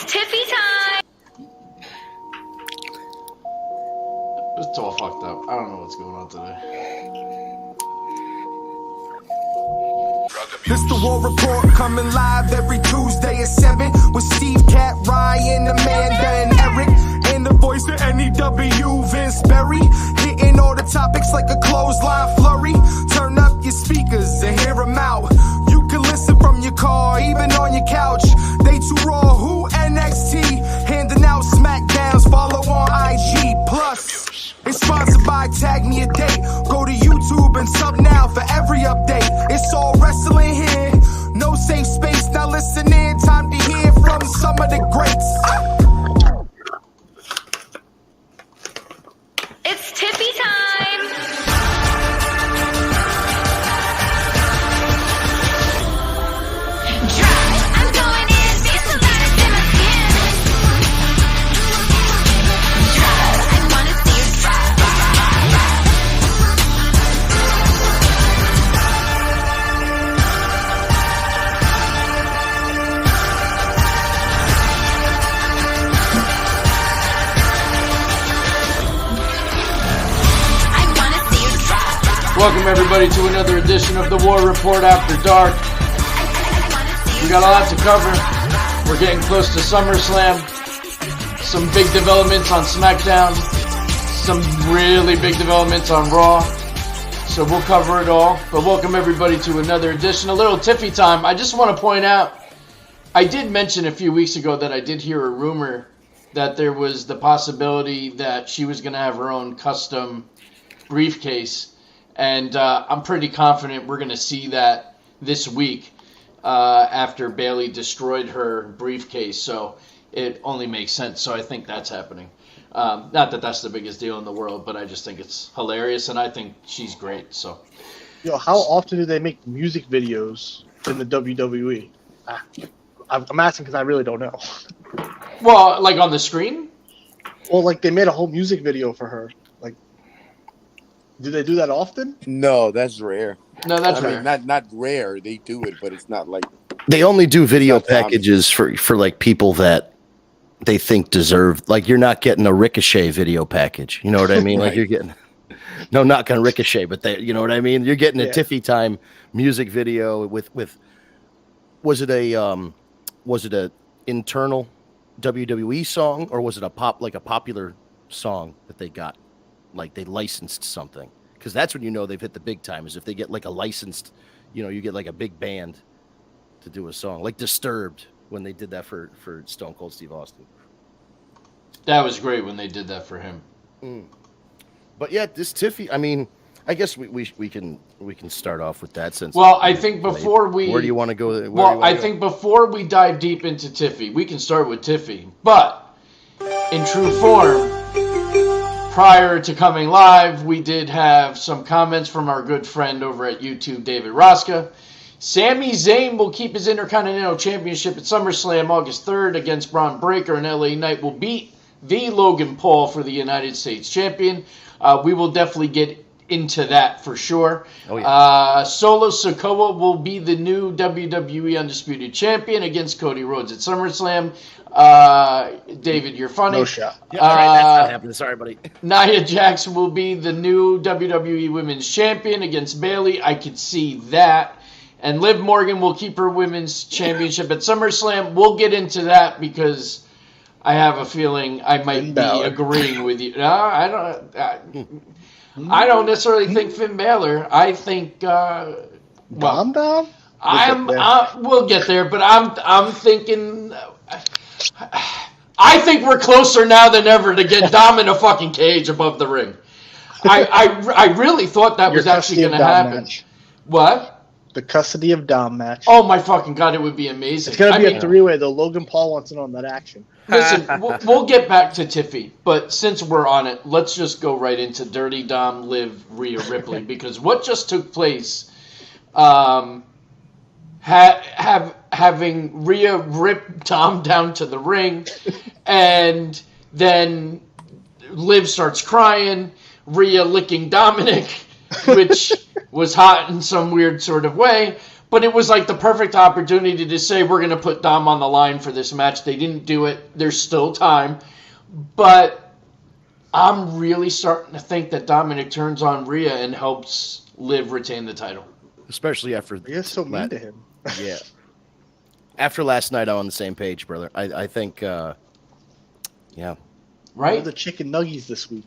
Tiffy time! It's all fucked up. I don't know what's going on today. This the War Report coming live every Tuesday at 7 with Steve, Cat, Ryan, Amanda, and Eric. And the voice of NEW, Vince Berry. Hitting all the topics like a clothesline flurry. Turn up your speakers and hear them out. You can listen from your car, even on your couch. They too raw, who NXT? Handing out smackdowns, follow on IG. Plus, it's sponsored by Tag Me a Date. Go to YouTube and sub now for every update. It's all wrestling here. No safe space. Now listen in. Time to hear from some of the greats. It's Tiffy time! Drive, I'm going in, feel so bad it's in my skin. Drive, I wanna see you drive. I wanna see you drive. Welcome everybody to another edition of the War Report After Dark. We got a lot to cover. We're getting close to SummerSlam. Some big developments on SmackDown. Some really big developments on Raw. So we'll cover it all. But welcome everybody to another edition. A little Tiffy time. I just want to point out, I did mention a few weeks ago that I did hear a rumor that there was the possibility that she was going to have her own custom briefcase. And I'm pretty confident we're going to see that this week after Bayley destroyed her briefcase. So it only makes sense. So I think that's happening. Not that that's the biggest deal in the world, but I just think it's hilarious. And I think she's great. So, Yo, how often do they make music videos in the WWE? I'm asking because I really don't know. well, like on the screen? Well, like they made a whole music video for her. Like, do they do that often? No, that's rare. No, that's I right. mean, not rare. They do it, but it's not like They only do video That's common. packages for like people that they think deserve. Like you're not getting a Ricochet video package. You know what I mean? Like Right. you're getting no knock on Ricochet, but they, you know what I mean? You're getting a Yeah. Tiffy time music video with was it a internal WWE song or was it a popular song that they got, like they licensed something? Because that's when you know they've hit the big time, is if they get like a licensed, you get like a big band to do a song, like Disturbed when they did that for Stone Cold Steve Austin. That was great when they did that for him. But yeah, this Tiffy, I mean, I guess we can start off with that since. Well, I think before we... Where do you want to go? Well, I think before we dive deep into Tiffy, we can start with Tiffy. But in true form, prior to coming live, we did have some comments from our good friend over at YouTube, David Rosca. Sami Zayn will keep his Intercontinental Championship at SummerSlam August 3rd against Braun Breaker, and LA Knight will beat the Logan Paul for the United States Champion. We will definitely get into that for sure. Oh, yeah. Solo Sikoa will be the new WWE Undisputed Champion against Cody Rhodes at SummerSlam. David, you're funny. No shot. Yeah, all right, that's not happening. Sorry, buddy. Nia Jax will be the new WWE Women's Champion against Bayley. I could see that. And Liv Morgan will keep her Women's Championship at SummerSlam. We'll get into that because I have a feeling I might be agreeing with you. No, I don't necessarily think Finn Balor. I think Dom? we'll get there, but I'm thinking. I think we're closer now than ever to get Dom in a fucking cage above the ring. I really thought that was actually going to happen. Match. What? The custody of Dom match. Oh my fucking god! It would be amazing. It's gonna be a three-way though. Logan Paul wants in on that action. Listen, we'll get back to Tiffy, but since we're on it, let's just go right into Dirty Dom, Liv, Rhea Ripley, because what just took place, having Rhea rip Dom down to the ring, and then Liv starts crying, Rhea licking Dominic, which was hot in some weird sort of way. But it was like the perfect opportunity to say we're going to put Dom on the line for this match. They didn't do it. There's still time. But I'm really starting to think that Dominic turns on Rhea and helps Liv retain the title. Especially after You're so mean to him. Yeah. After last night, I'm on the same page, brother. I think, yeah. Right? The chicken nuggies this week.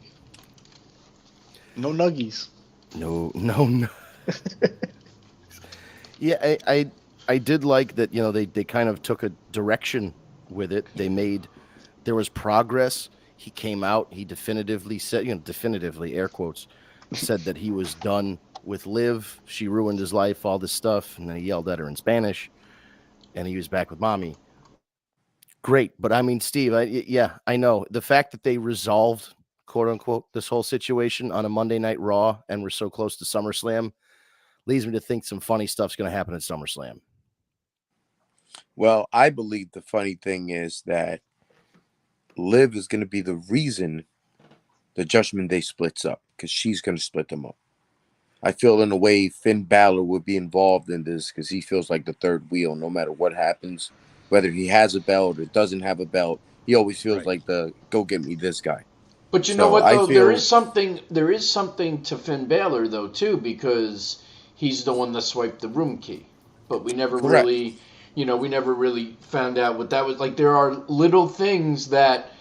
No nuggies. No. Yeah, I did like that, they kind of took a direction with it. There was progress. He came out, he definitively said, definitively, air quotes, said that he was done with Liv. She ruined his life, all this stuff. And then he yelled at her in Spanish. And he was back with mommy. Great. But I mean, Steve, I know. The fact that they resolved, quote unquote, this whole situation on a Monday Night Raw and we're so close to SummerSlam leads me to think some funny stuff's going to happen at SummerSlam. Well, I believe the funny thing is that Liv is going to be the reason the Judgment Day splits up, because she's going to split them up. I feel in a way Finn Balor would be involved in this because he feels like the third wheel no matter what happens. Whether he has a belt or doesn't have a belt, he always feels like the go get me this guy. But you know what, though? There is something to Finn Balor, though, too, because he's the one that swiped the room key. But we never really, we never really found out what that was. Like, there are little things that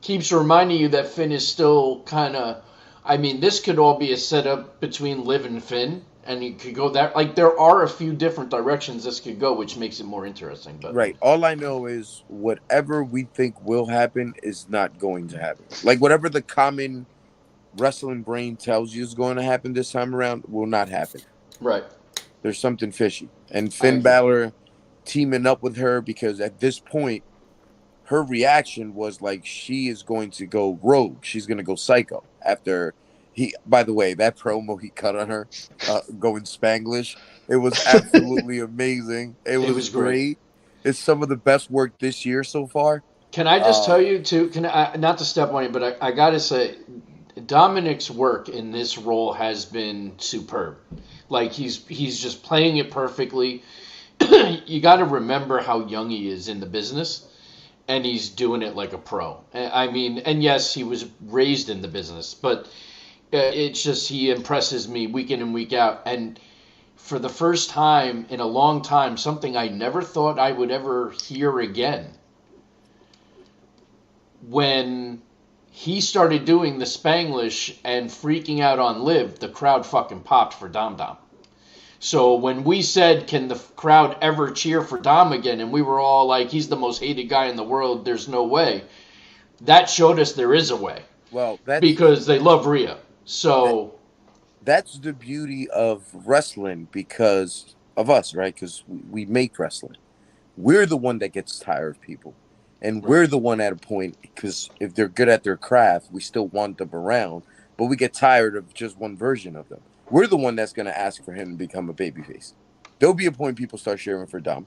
keeps reminding you that Finn is still kind of, I mean, this could all be a setup between Liv and Finn, and you could go that, like, there are a few different directions this could go, which makes it more interesting. But right. All I know is whatever we think will happen is not going to happen. Like, whatever the common wrestling brain tells you is going to happen this time around will not happen. Right. There's something fishy. And Finn Balor teaming up with her, because at this point, her reaction was like she is going to go rogue. She's going to go psycho after by the way, that promo he cut on her going Spanglish, it was absolutely amazing. It was great. It's some of the best work this year so far. Can I just tell you, too, not to step on you, but I got to say, Dominic's work in this role has been superb. Like, he's just playing it perfectly. You got to remember how young he is in the business, and he's doing it like a pro. I mean, and yes, he was raised in the business, but it's just he impresses me week in and week out. And for the first time in a long time, something I never thought I would ever hear again, when he started doing the Spanglish and freaking out on Liv, the crowd fucking popped for Dom Dom. So when we said, can the crowd ever cheer for Dom again? And we were all like, he's the most hated guy in the world. There's no way. That showed us there is a way. Well, that's because they love Rhea. So that's the beauty of wrestling because of us, right? Because we make wrestling. We're the one that gets tired of people. And we're the one at a point, because if they're good at their craft, we still want them around. But we get tired of just one version of them. We're the one that's going to ask for him to become a babyface. There'll be a point people start cheering for Dom.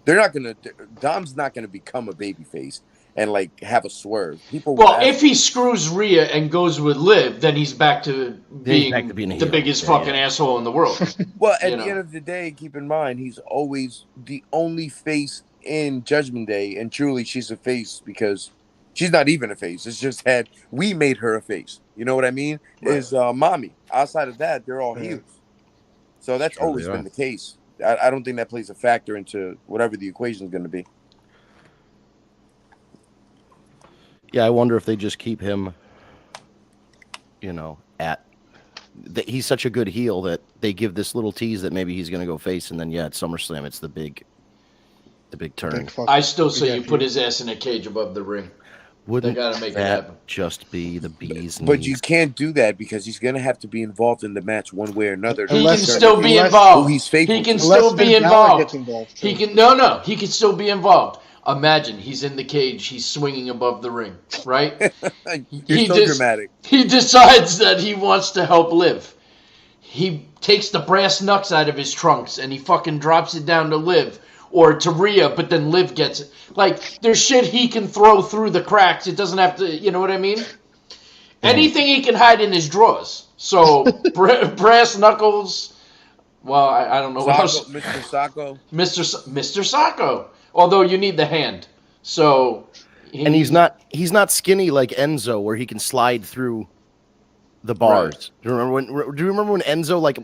Dom's not going to become a babyface and like have a swerve. If he screws Rhea and goes with Liv, then he's back to being the biggest fucking asshole in the world. Well, at the end of the day, keep in mind, he's always the only face in Judgment Day, and truly she's a face because she's not even a face. It's just that we made her a face. You know what I mean? Right. Is mommy. Outside of that, they're all heels. So that's always been the case. I don't think that plays a factor into whatever the equation is going to be. Yeah, I wonder if they just keep him, he's such a good heel that they give this little tease that maybe he's going to go face, and then, at SummerSlam, it's the big turn. I still say you put his ass in a cage above the ring. Wouldn't they gotta make that happen. Just be the bee's knees? But you can't do that because he's going to have to be involved in the match one way or another. He can still be involved. He's faithful. He can still be involved. He can still be involved. Imagine he's in the cage, he's swinging above the ring, right? You're so dramatic. He decides that he wants to help Liv. He takes the brass knucks out of his trunks and he fucking drops it down to Liv. Or to Rhea, but then Liv gets it. Like, there's shit he can throw through the cracks. It doesn't have to, you know what I mean? Anything he can hide in his drawers. So, brass knuckles, Well, I don't know what else. Mr. Sacco. Mr. Sacco. Although you need the hand, so. And he's not skinny like Enzo, where he can slide through the bars. Right. Do you remember when Enzo like?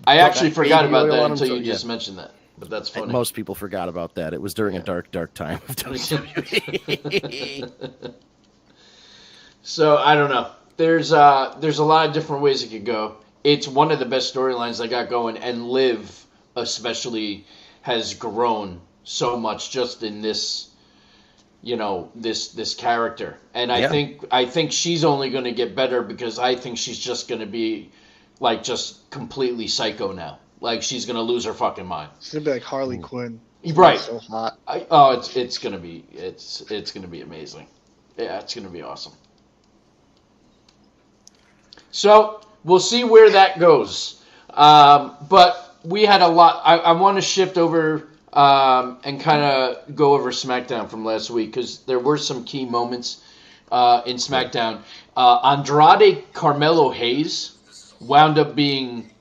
I actually that forgot baby about oil that on him, until so- you yeah. just mentioned that. But that's funny. Most people forgot about that. It was during a dark time of WWE. So I don't know. There's a lot of different ways it could go. It's one of the best storylines they got going, and Liv especially has grown so much just in this, this character. And I think she's only going to get better because I think she's just going to be like just completely psycho now. Like she's going to lose her fucking mind. It's gonna be like Harley Quinn. It's Right. So hot. It's gonna be amazing. Yeah, it's gonna be awesome. So we'll see where that goes. But we had a lot. I want to shift over and kind of go over SmackDown from last week because there were some key moments in SmackDown. Andrade Carmelo Hayes wound up being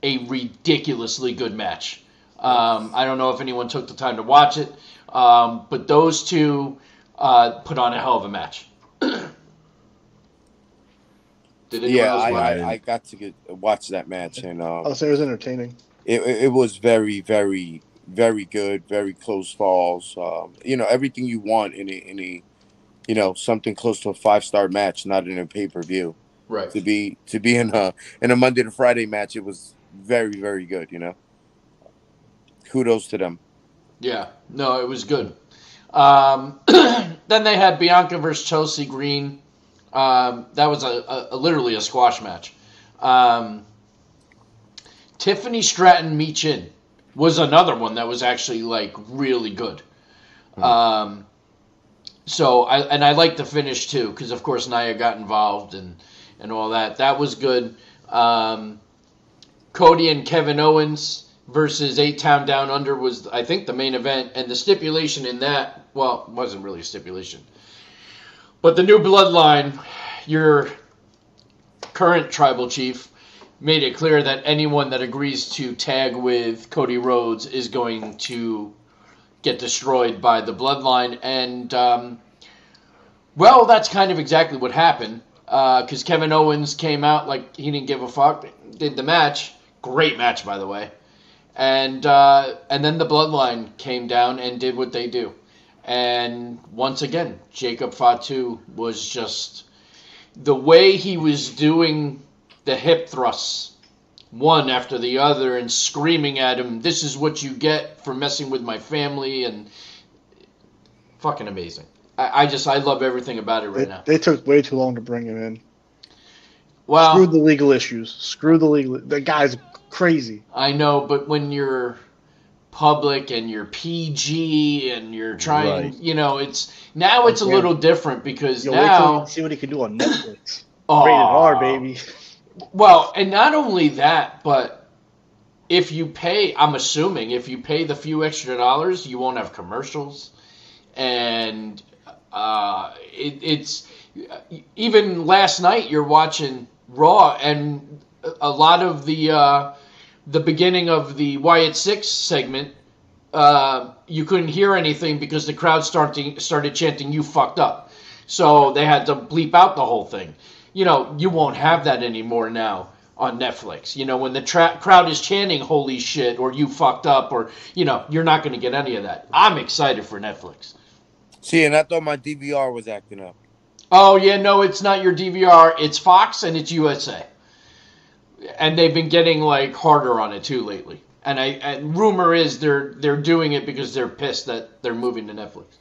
a ridiculously good match. I don't know if anyone took the time to watch it, but those two put on a hell of a match. Did anyone Yeah, else watch it? I got to watch that match, and I'll say it was entertaining. it was very, very, very good, very close falls. Everything you want in a something close to a 5-star match, not in a pay-per-view. Right. To be in a Monday to Friday match, it was very, very good. Kudos to them. Yeah. No, it was good. Then they had Bianca versus Chelsea Green. That was literally a squash match. Tiffany Stratton Michin was another one that was actually like really good. So I like the finish too because of course Nia got involved and all that. That was good. Cody and Kevin Owens versus 8-Town Down Under was, I think, the main event. And the stipulation in that, well, it wasn't really a stipulation. But the new bloodline, your current tribal chief, made it clear that anyone that agrees to tag with Cody Rhodes is going to get destroyed by the bloodline. And, well, that's kind of exactly what happened. Because Kevin Owens came out like he didn't give a fuck, did the match. Great match, by the way. And then the bloodline came down and did what they do. And once again, Jacob Fatu was just the way he was doing the hip thrusts, one after the other, and screaming at him, "This is what you get for messing with my family," and fucking amazing. I love everything about it right now. They took way too long to bring him in. Well, Screw the legal issues. The guy's crazy. I know, but when you're public and you're PG and you're trying, Right. it's a little different because Wait till now you see what he can do on Netflix. Aw. Rated R, baby. Well, and not only that, but if you pay, I'm assuming if you pay the few extra dollars, you won't have commercials, and it's even last night you're watching Raw and a lot of the beginning of the Wyatt 6 segment, you couldn't hear anything because the crowd started chanting, "You fucked up." So they had to bleep out the whole thing. You won't have that anymore now on Netflix. When the crowd is chanting, "Holy shit," or "You fucked up," or, you're not going to get any of that. I'm excited for Netflix. See, and I thought my DVR was acting up. Oh, yeah, no, it's not your DVR. It's Fox and it's USA. And they've been getting harder on it too lately. And rumor is they're doing it because they're pissed that they're moving to Netflix.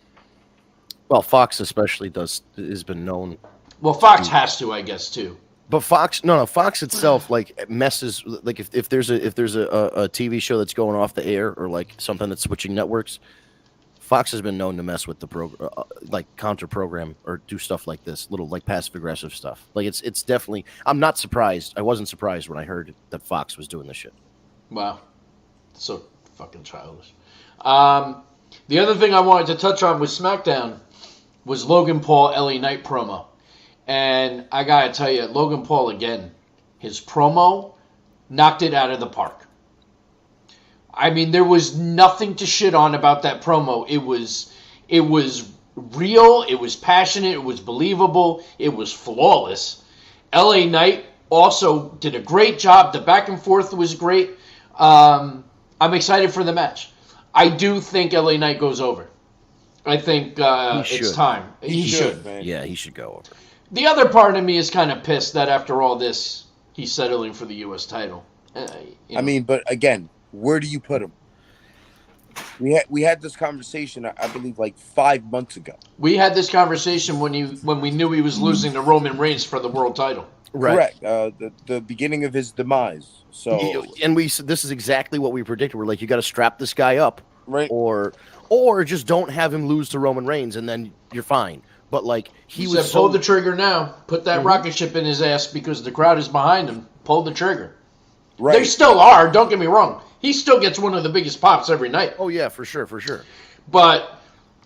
Well, Fox especially has been known. Well, Fox has to, I guess, too. But Fox itself messes if there's a TV show that's going off the air or something that's switching networks. Fox has been known to mess with the counter program or do stuff like this, little passive aggressive stuff. It's definitely. I'm not surprised. I wasn't surprised when I heard that Fox was doing this shit. Wow, so fucking childish. The other thing I wanted to touch on with SmackDown was Logan Paul LA Knight promo, and I gotta tell you, Logan Paul again, his promo knocked it out of the park. I mean, there was nothing to shit on about that promo. It was real, it was passionate, it was believable, it was flawless. LA Knight also did a great job. The back and forth was great. I'm excited for the match. I do think LA Knight goes over. I think it's time. He should. man. Yeah, he should go over. The other part of me is kind of pissed that after all this, he's settling for the U.S. title. I mean, but again, where do you put him? We had this conversation, I believe, like 5 months ago. We had this conversation when we knew he was losing to Roman Reigns for the world title. Right. Correct. The beginning of his demise. So, And we said this is exactly what we predicted. We're like, you got to strap this guy up, right? Or just don't have him lose to Roman Reigns, and then you're fine. But like he Said, was pull the trigger now. Put that rocket ship in his ass because the crowd is behind him. Pull the trigger. Right. They still are. Don't get me wrong. He still gets one of the biggest pops every night. Oh yeah, for sure. But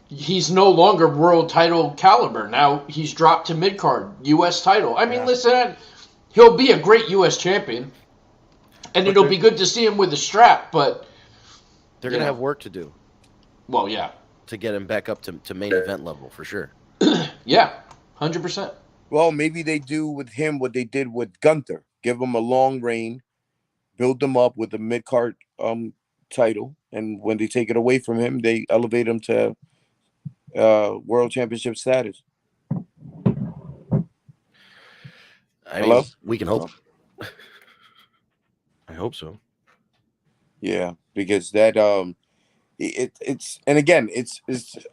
he's no longer world title caliber. Now he's dropped to mid card U.S. title. I mean, listen, he'll be a great U.S. champion, and it'll be good to see him with the strap. But They're gonna have work to do well, yeah, to get him back up to main event level for sure. yeah, 100%. Well, maybe they do with him what they did with Gunther. Give him a long reign, build him up with a mid-card title, and when they take it away from him, they elevate him to world championship status. Hello? We can hope. I hope so. Yeah, because that it's and again it's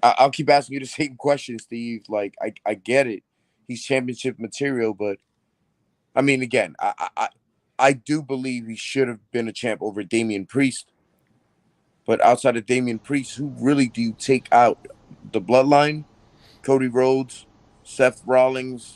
I'll keep asking you the same question, Steve. Like I get it, he's championship material, but I mean again I do believe he should have been a champ over Damian Priest. But outside of Damian Priest, who really do you take out? The Bloodline, Cody Rhodes, Seth Rollins,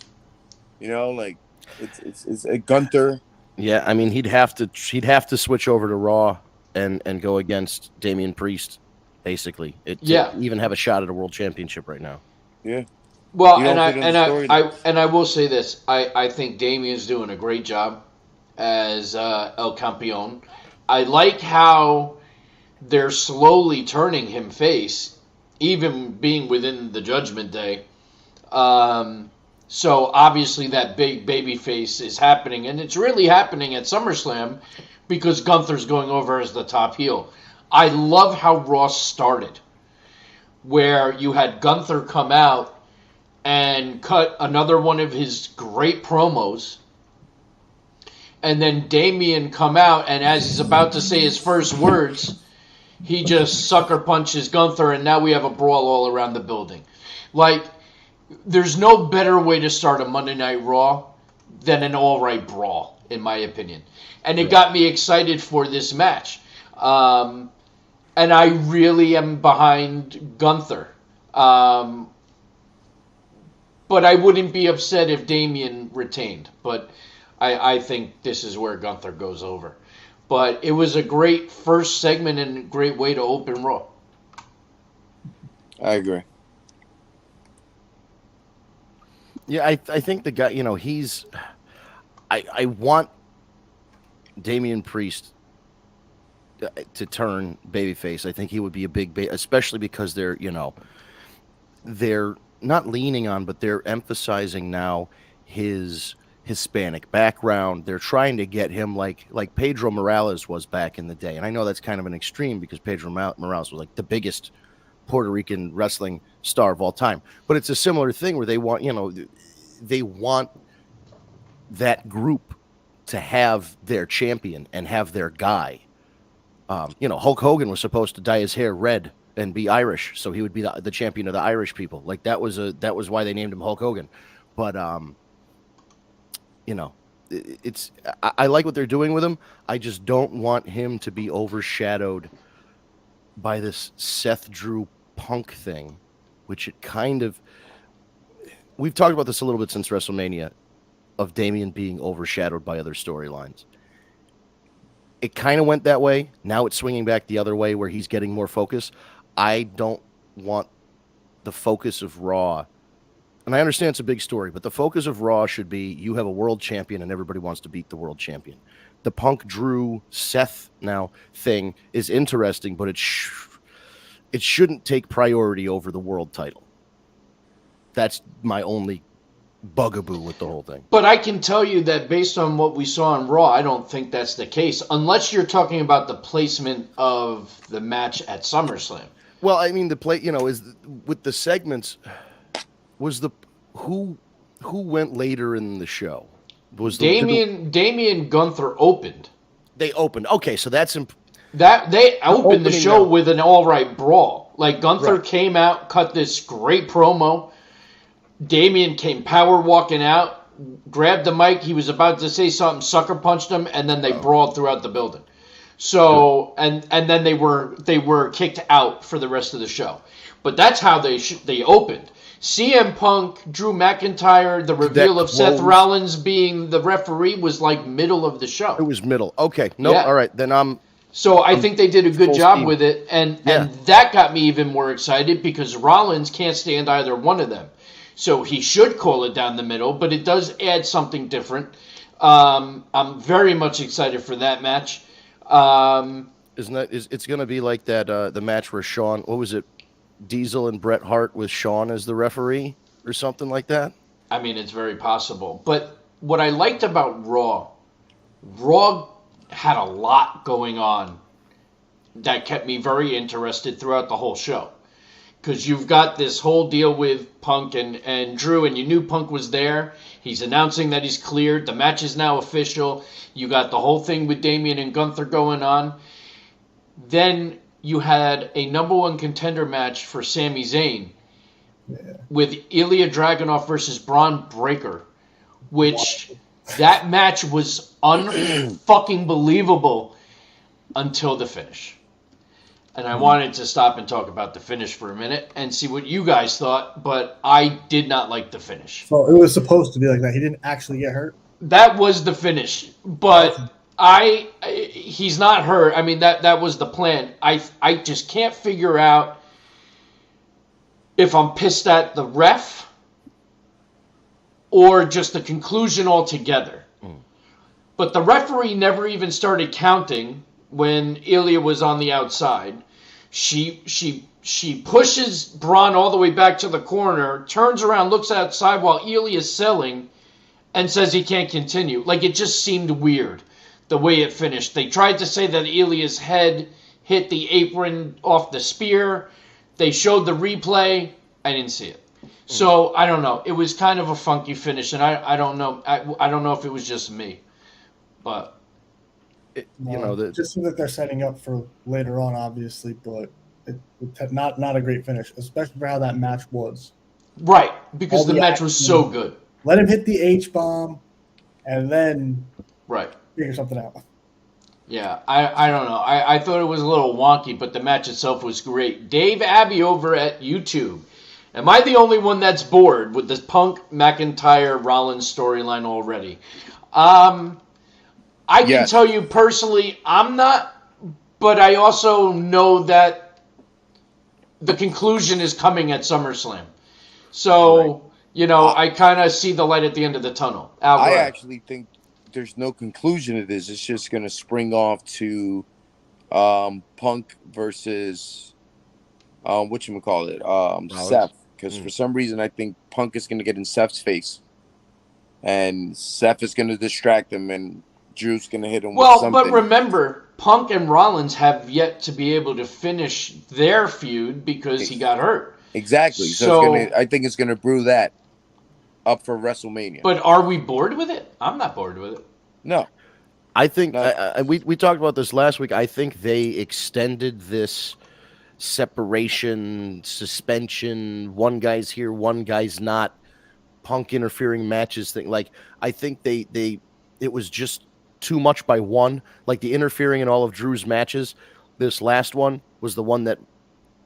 you know, like it's a Gunther. Yeah, I mean he'd have to switch over to Raw and go against Damian Priest, basically. To even have a shot at a world championship right now. Yeah. Well, and I will say this: I think Damian's doing a great job as El Campeon. I like how they're slowly turning him face, even being within the Judgment Day. So obviously that big baby face is happening, and it's really happening at SummerSlam because Gunther's going over as the top heel. I love how Raw started, where you had Gunther come out and cut another one of his great promos, and then Damian come out, and as he's about to say his first words, he just sucker punches Gunther, and now we have a brawl all around the building. Like, there's no better way to start a Monday Night Raw than an all-right brawl, in my opinion. And it got me excited for this match. And I really am behind Gunther. But I wouldn't be upset if Damian retained. But I think this is where Gunther goes over. But it was a great first segment and a great way to open Raw. I agree. Yeah, I think the guy, you know, he's... I want Damian Priest to turn babyface. I think he would be a big... especially because they're not leaning on, but they're emphasizing now his Hispanic background. They're trying to get him like Pedro Morales was back in the day. And I know that's kind of an extreme because Pedro Morales was like the biggest Puerto Rican wrestling star of all time. But it's a similar thing where they want that group to have their champion and have their guy. Hulk Hogan was supposed to dye his hair red and be Irish, so he would be the champion of the Irish people. Like that was why they named him Hulk Hogan. But I like what they're doing with him. I just don't want him to be overshadowed by this Seth Drew Punk thing, which it kind of... We've talked about this a little bit since WrestleMania, of Damian being overshadowed by other storylines. It kind of went that way. Now it's swinging back the other way where he's getting more focus. I don't want the focus of Raw, and I understand it's a big story, but the focus of Raw should be you have a world champion and everybody wants to beat the world champion. the Punk Drew Seth now thing is interesting, but it shouldn't take priority over the world title. That's my only bugaboo with the whole thing. But I can tell you that based on what we saw on Raw, I don't think that's the case, unless you're talking about the placement of the match at SummerSlam. Well, I mean, the play, is with the segments. Was the who went later in the show? Was Damian Gunther opened. They opened. Okay, so that's that they opened the show now. with an all right brawl. Like Gunther Right. came out, cut this great promo. Damian came power walking out, grabbed the mic. He was about to say something, sucker punched him, and then they brawled throughout the building. So and then they were kicked out for the rest of the show. But that's how they opened. CM Punk, Drew McIntyre, the reveal of Seth Rollins being the referee was like middle of the show. It was middle. Okay, no, Yeah. all right, then So I think they did a good full job steam. with it, and Yeah. that got me even more excited because Rollins can't stand either one of them. So he should call it down the middle, but it does add something different. I'm very much excited for that match. it's going to be like that the match where Shawn, what was it, Diesel and Bret Hart with Shawn as the referee or something like that? I mean, it's very possible. But what I liked about Raw had a lot going on that kept me very interested throughout the whole show. Because you've got this whole deal with Punk and Drew, and you knew Punk was there. He's announcing that he's cleared. The match is now official. You got the whole thing with Damian and Gunther going on. Then you had a number one contender match for Sami Zayn with Ilya Dragunov versus Braun Breaker, which that match was unfucking believable until the finish. And I wanted to stop and talk about the finish for a minute and see what you guys thought, but I did not like the finish. So it was supposed to be like that. He didn't actually get hurt. That was the finish, but he's not hurt. I mean, that was the plan. I just can't figure out if I'm pissed at the ref or just the conclusion altogether. But the referee never even started counting when Ilya was on the outside. She pushes Braun all the way back to the corner, turns around, looks outside while Ilya is selling, and says he can't continue. Like, it just seemed weird the way it finished. They tried to say that Ilya's head hit the apron off the spear. They showed the replay. I didn't see it. So, I don't know. It was kind of a funky finish, and I don't know. I don't know if it was just me. But It just seems like they're setting up for later on, obviously, but not a great finish, especially for how that match was. right, because All the the match was so good. Let him hit the H-bomb, and then Right. figure something out. Yeah, I don't know. I thought it was a little wonky, but the match itself was great. Dave Abbey over at YouTube. Am I the only one that's bored with this Punk McIntyre Rollins storyline already? I can Yes. tell you personally, I'm not, but I also know that the conclusion is coming at SummerSlam. So, I kind of see the light at the end of the tunnel. Al, go I ahead. actually think there's no conclusion to this. It's just going to spring off to Punk versus Seth. Because for some reason, I think Punk is going to get in Seth's face, and Seth is going to distract him, and Drew's going to hit him with Well, something. but remember, Punk and Rollins have yet to be able to finish their feud because he got hurt. Exactly. So I think it's going to brew that up for WrestleMania. But are we bored with it? I'm not bored with it. No. I think No. we talked about this last week. I think they extended this separation, suspension, one guy's here, one guy's not, Punk interfering matches thing. Like, I think it was just too much by one. Like, the interfering in all of Drew's matches, this last one was the one that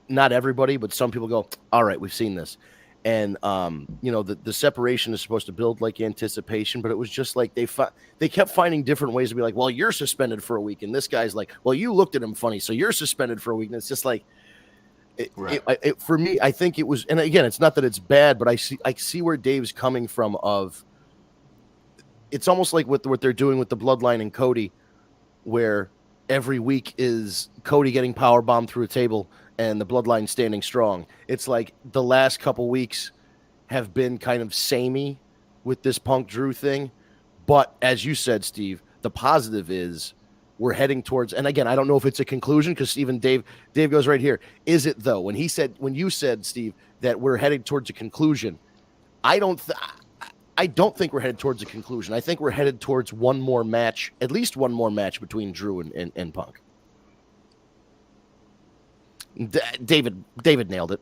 not everybody, but some people go, all right, we've seen this. And, the separation is supposed to build like anticipation, but it was just like they kept finding different ways to be like, well, you're suspended for a week. And this guy's like, well, you looked at him funny, so you're suspended for a week. And it's just like, for me, I think it was, and again, it's not that it's bad, but I see where Dave's coming from of, it's almost like what they're doing with the Bloodline and Cody, where every week is Cody getting power bombed through a table and the Bloodline standing strong. It's like the last couple weeks have been kind of samey with this Punk Drew thing. But as you said, Steve, the positive is we're heading towards, and again, I don't know if it's a conclusion because even Dave goes right here. Is it though? When you said, Steve, that we're heading towards a conclusion, I don't think we're headed towards a conclusion. I think we're headed towards one more match, at least one more match between Drew and Punk. David nailed it.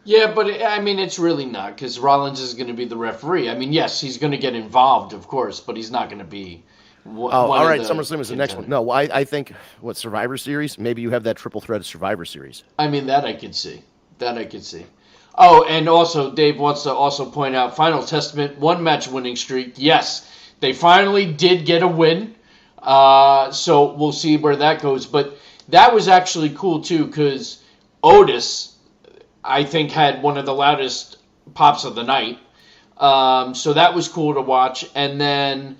Yeah, but it's really not, because Rollins is going to be the referee. Yes, he's going to get involved, of course, but he's not going to be. All right, SummerSlam is the next one. No, I think Survivor Series. Maybe you have that triple threat of Survivor Series. That I could see. Oh, and also Dave wants to also point out Final Testament 1-match winning streak. Yes, they finally did get a win. So we'll see where that goes. But that was actually cool too, because Otis, I think, had one of the loudest pops of the night. So that was cool to watch. And then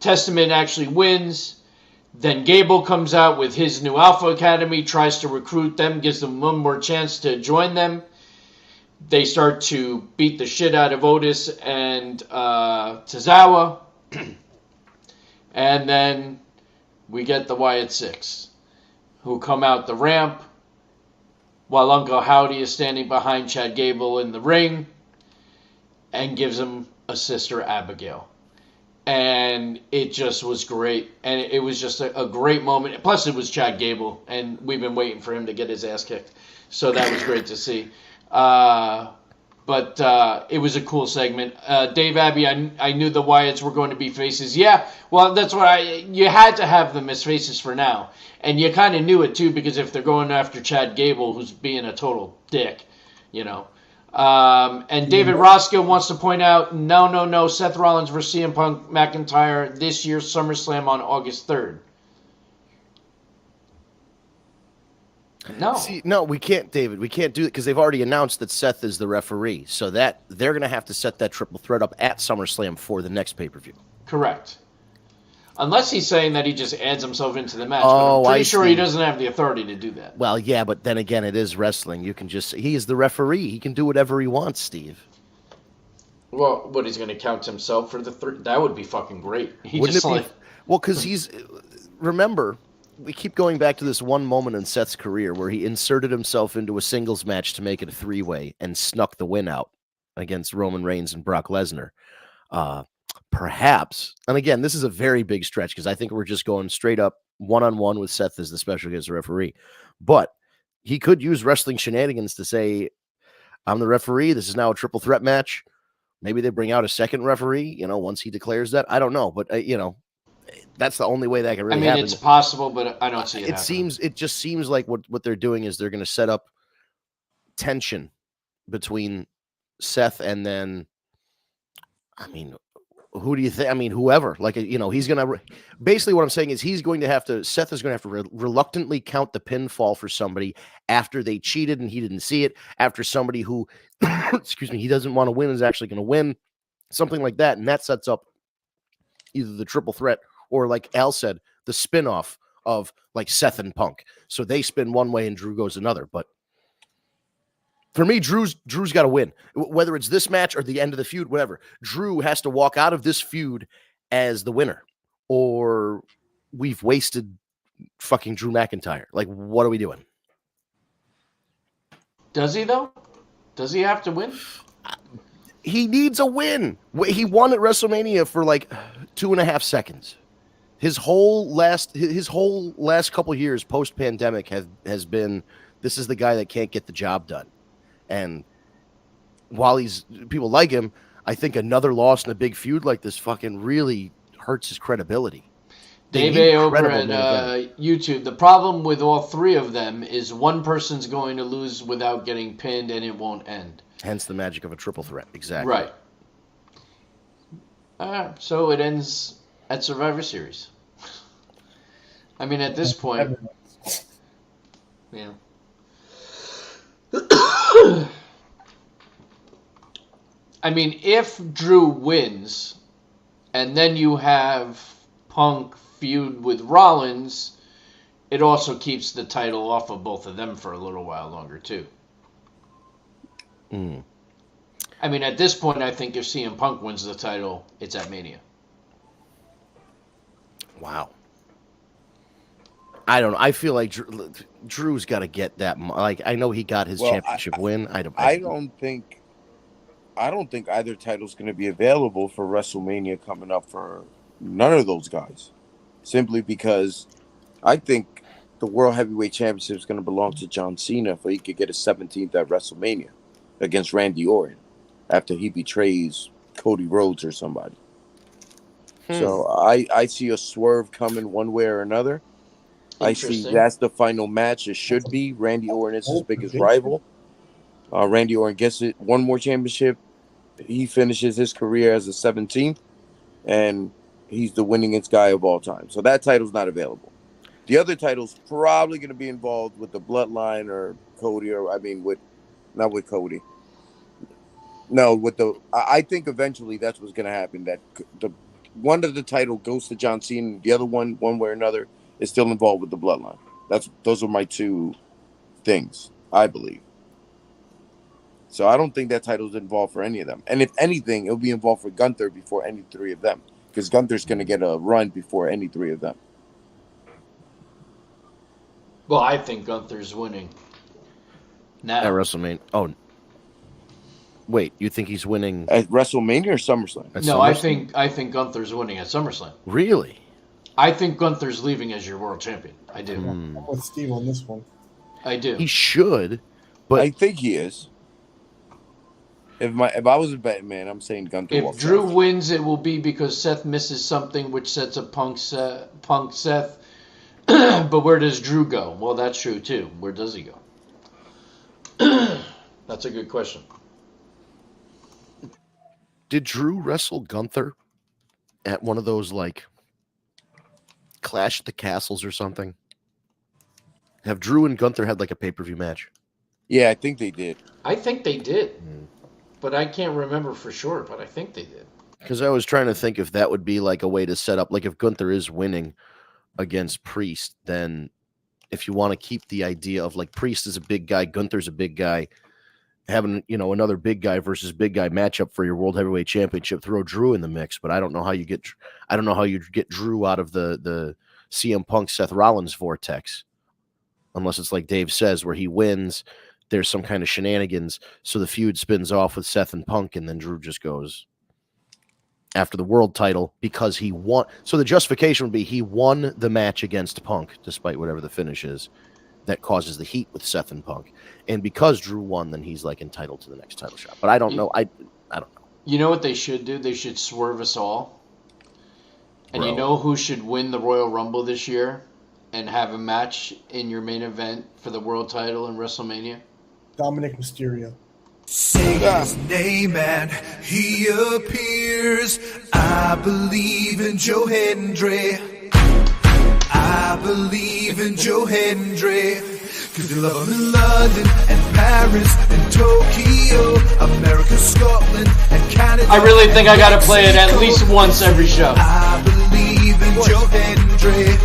Testament actually wins. Then Gable comes out with his new Alpha Academy, tries to recruit them, gives them one more chance to join them. They start to beat the shit out of Otis and Tozawa. And then we get the Wyatt Six, who come out the ramp while Uncle Howdy is standing behind Chad Gable in the ring and gives him a Sister Abigail. And it just was great. And it was just a great moment. Plus, it was Chad Gable, and we've been waiting for him to get his ass kicked. So that was great to see. But it was a cool segment. Dave Abbey, I knew the Wyatts were going to be faces. Yeah, well, that's what you had to have them as faces for now. And you kind of knew it, too, because if they're going after Chad Gable, who's being a total dick, And David Roscoe wants to point out, no, Seth Rollins versus CM Punk McIntyre this year's SummerSlam on August 3rd. No. See, no, we can't, David. We can't do it because they've already announced that Seth is the referee. So that they're going to have to set that triple threat up at SummerSlam for the next pay-per-view. Correct. Unless he's saying that he just adds himself into the match. Oh, but I'm pretty sure he doesn't have the authority to do that. Well, yeah, but then again, it is wrestling. You can just, he is the referee. He can do whatever he wants, Steve. Well, what, he's going to count himself for the third? That would be fucking great. Well, because remember, we keep going back to this one moment in Seth's career where he inserted himself into a singles match to make it a three-way and snuck the win out against Roman Reigns and Brock Lesnar. Perhaps, and again, this is a very big stretch because I think we're just going straight up one-on-one with Seth as the special guest referee. But he could use wrestling shenanigans to say, I'm the referee. This is now a triple threat match. Maybe they bring out a second referee, once he declares that. I don't know. But, that's the only way that can really happen. It's possible, but I don't see it happening. It just seems like what they're doing is they're going to set up tension between Seth and then, who do you think? Whoever. He's going to basically what I'm saying is Seth is going to have to reluctantly count the pinfall for somebody after they cheated and he didn't see it, after somebody who, he doesn't want to win is actually going to win, something like that. And that sets up either the triple threat or, like Al said, the spin-off of like Seth and Punk. So they spin one way and Drew goes another. But for me, Drew's got to win. Whether it's this match or the end of the feud, whatever. Drew has to walk out of this feud as the winner, or we've wasted fucking Drew McIntyre. Like, what are we doing? Does he, though? Does he have to win? He needs a win. He won at WrestleMania for like 2.5 seconds. His whole last couple years post-pandemic has been, this is the guy that can't get the job done. And while people like him, I think another loss in a big feud like this fucking really hurts his credibility. Dave A. over at YouTube, the problem with all three of them is one person's going to lose without getting pinned and it won't end. Hence the magic of a triple threat. Exactly. Right. So it ends at Survivor Series. At this point, yeah. If Drew wins, and then you have Punk feud with Rollins, it also keeps the title off of both of them for a little while longer, too. I mean, at this point, I think if CM Punk wins the title, it's at Mania. Wow. I don't know. I feel like Drew's got to get that. Like, I know he got his championship win. I don't think either title's going to be available for WrestleMania coming up for none of those guys. Simply because I think the World Heavyweight Championship is going to belong to John Cena if he could get a 17th at WrestleMania against Randy Orton after he betrays Cody Rhodes or somebody. So I see a swerve coming one way or another. I see that's the final match. It should be. Randy Orton is his biggest rival. Randy Orton gets it one more championship. He finishes his career as a 17th, and he's the winningest guy of all time. So that title's not available. The other title's probably going to be involved with the Bloodline or Cody, not with Cody. No, I think eventually that's what's going to happen. That the one of the title goes to John Cena, the other one way or another, is still involved with the Bloodline. Those are my two things, I believe. So I don't think that title's involved for any of them. And if anything, it'll be involved for Gunther before any three of them. Because Gunther's going to get a run before any three of them. Well, I think Gunther's winning now. At WrestleMania. Oh. Wait, you think he's winning at WrestleMania or SummerSlam? No, SummerSlam? I think Gunther's winning at SummerSlam. Really? I think Gunther's leaving as your world champion. I do. I'm with Steve on this one. I do. He should, but I think he is. If I was a betting man, I'm saying Gunther. If Drew wins, it will be because Seth misses something, which sets up Punk Seth. But where does Drew go? Well, that's true too. Where does he go? That's a good question. Did Drew wrestle Gunther at one of those like Clash at the Castles or something? Have Drew and Gunther had like a pay-per-view match? Yeah, I think they did. I think they did. But I can't remember for sure, but I think they did. Because I was trying to think if that would be like a way to set up, like if Gunther is winning against Priest, then if you want to keep the idea of like Priest is a big guy, Gunther's a big guy, having, another big guy versus big guy matchup for your World Heavyweight Championship, throw Drew in the mix. But I don't know how you get Drew out of the CM Punk Seth Rollins vortex, unless it's like Dave says, where he wins, there's some kind of shenanigans, so the feud spins off with Seth and Punk, and then Drew just goes after the world title because he won. So the justification would be he won the match against Punk, despite whatever the finish is. That causes the heat with Seth and Punk. And because Drew won, then he's like entitled to the next title shot. But I don't know. I don't know. You know what they should do? They should swerve us all. And you know who should win the Royal Rumble this year and have a match in your main event for the world title in WrestleMania? Dominic Mysterio. Say his name and he appears. I believe in Joe Hendry. I believe in Joe Hendry. Cause they love him in London and Paris and Tokyo, America, Scotland and Canada. I really think I gotta play it at least once every show. I believe in Joe Hendry.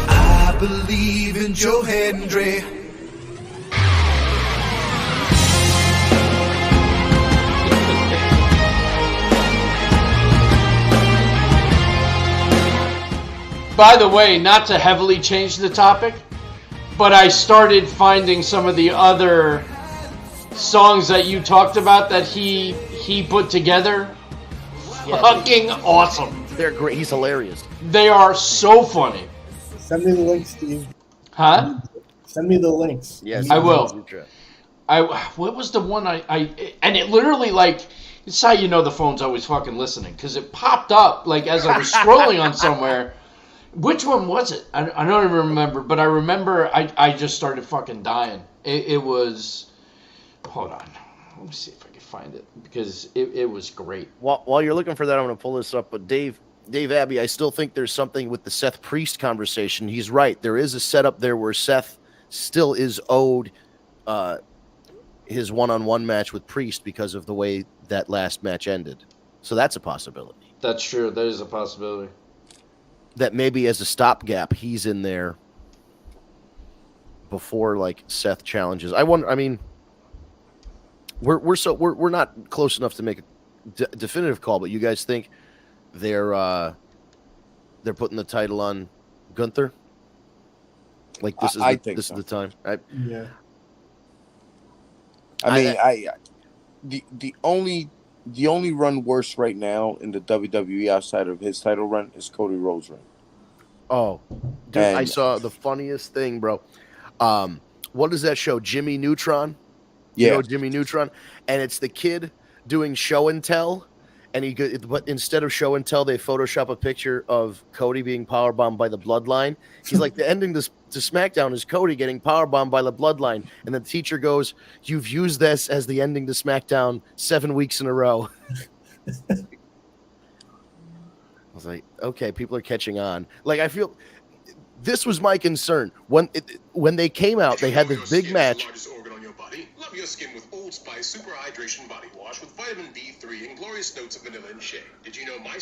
I believe in Joe Hendry. By the way, not to heavily change the topic, but I started finding some of the other songs that you talked about that he put together. Fucking awesome. They're great. He's hilarious. They are so funny. Send me the links, Steve. Huh? Send me the links. Yes, I will. What was the one and it literally, like, it's how you know the phone's always fucking listening, because it popped up like as I was scrolling on somewhere. Which one was it? I don't even remember, but I remember I just started fucking dying. It was, hold on, let me see if I can find it, because it was great. While you're looking for that, I'm going to pull this up. But Dave Abbey, I still think there's something with the Seth Priest conversation. He's right. There is a setup there where Seth still is owed his one-on-one match with Priest because of the way that last match ended. So that's a possibility. That's true. That is a possibility. that maybe as a stopgap, he's in there before like Seth challenges. I wonder. I mean, we're not close enough to make a definitive call, but you guys think they're putting the title on Gunther? Like this is the time. Yeah. The only run worse right now in the WWE outside of his title run is Cody Rhodes' run. Oh, dude, I saw the funniest thing, bro. What is that show? Jimmy Neutron? Yeah. You know Jimmy Neutron? And it's the kid doing show and tell. But instead of show and tell, they Photoshop a picture of Cody being powerbombed by the Bloodline. He's like, the ending to SmackDown is Cody getting powerbombed by the Bloodline. And the teacher goes, "You've used this as the ending to SmackDown 7 weeks in a row." I was like, okay, people are catching on. Like, I feel this was my concern. When they came out, they had this big match. Love your skin with Old Spice Super Hydration Body Wash with vitamin B3 and glorious notes of vanilla and shea. Did you know my...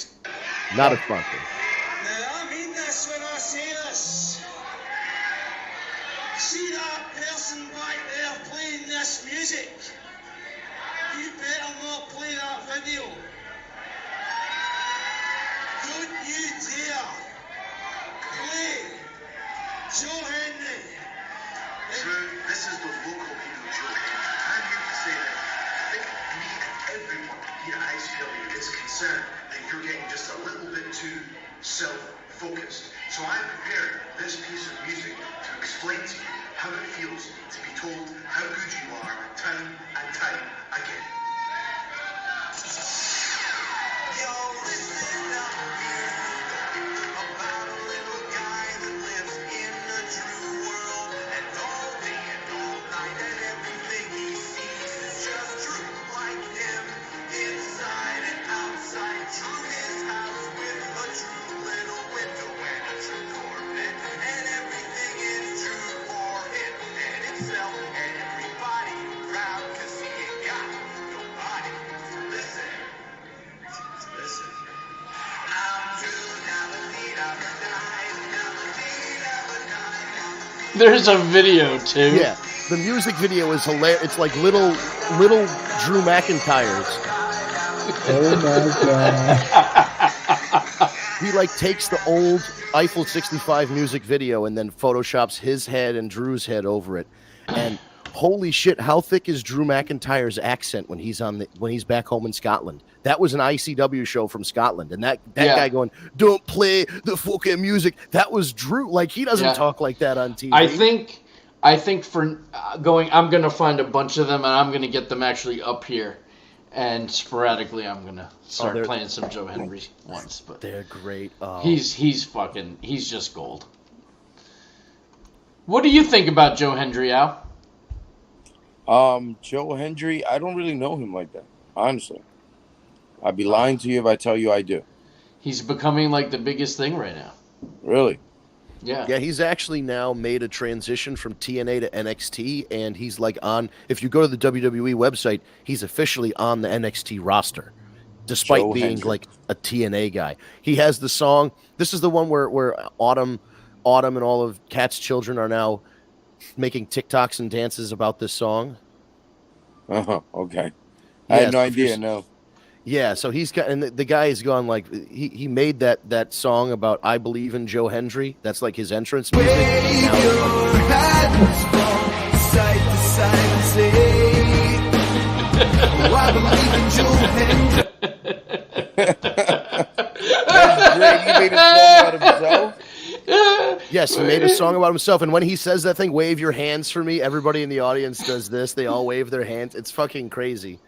Not a sponsor. I mean this when I say this. See that person back there playing this music? You better not play that video. Don't you dare play Joe Henry. This is the local people joke. I'm here to say that I think me and everyone here at ICW is concerned that you're getting just a little bit too self-focused. So I'm prepared this piece of music to explain to you how it feels to be told how good you are time and time again. About a little guy that lives in a true world, and all day and all night, and everything he sees is just truth like him, inside and outside. True his house with a true little window and a true Corvette, and everything is true for him and himself and everybody proud, 'cause he ain't got nobody. Listen. There's a video too. Yeah, the music video is hilarious. It's like little Drew McIntyres. Oh my god. He like takes the old Eiffel 65 music video and then photoshops his head and Drew's head over it. And holy shit, how thick is Drew McIntyre's accent when he's back home in Scotland? That was an ICW show from Scotland, and that guy going, "Don't play the fucking music." That was Drew. Like, he doesn't talk like that on TV. I think for I'm gonna find a bunch of them and I'm gonna get them actually up here, and sporadically I'm gonna start playing some Joe Henry ones. But they're great. Oh. He's just gold. What do you think about Joe Hendry, Al? Joe Hendry, I don't really know him like that, honestly. I'd be lying to you if I tell you I do. He's becoming like the biggest thing right now. Really? Yeah. Yeah, he's actually now made a transition from TNA to NXT, and he's like if you go to the WWE website, he's officially on the NXT roster, despite Joe being Hendry. like a TNA guy. He has the song. This is the one where Autumn and all of Kat's children are now making TikToks and dances about this song. Okay. I had no idea, no. Yeah, so he's got, and the guy has gone like, he made that song about "I Believe in Joe Hendry." That's like his entrance music. He made a song out of himself? Yes, he made a song about himself, and when he says that thing, "Wave your hands for me," everybody in the audience does this. They all wave their hands. It's fucking crazy.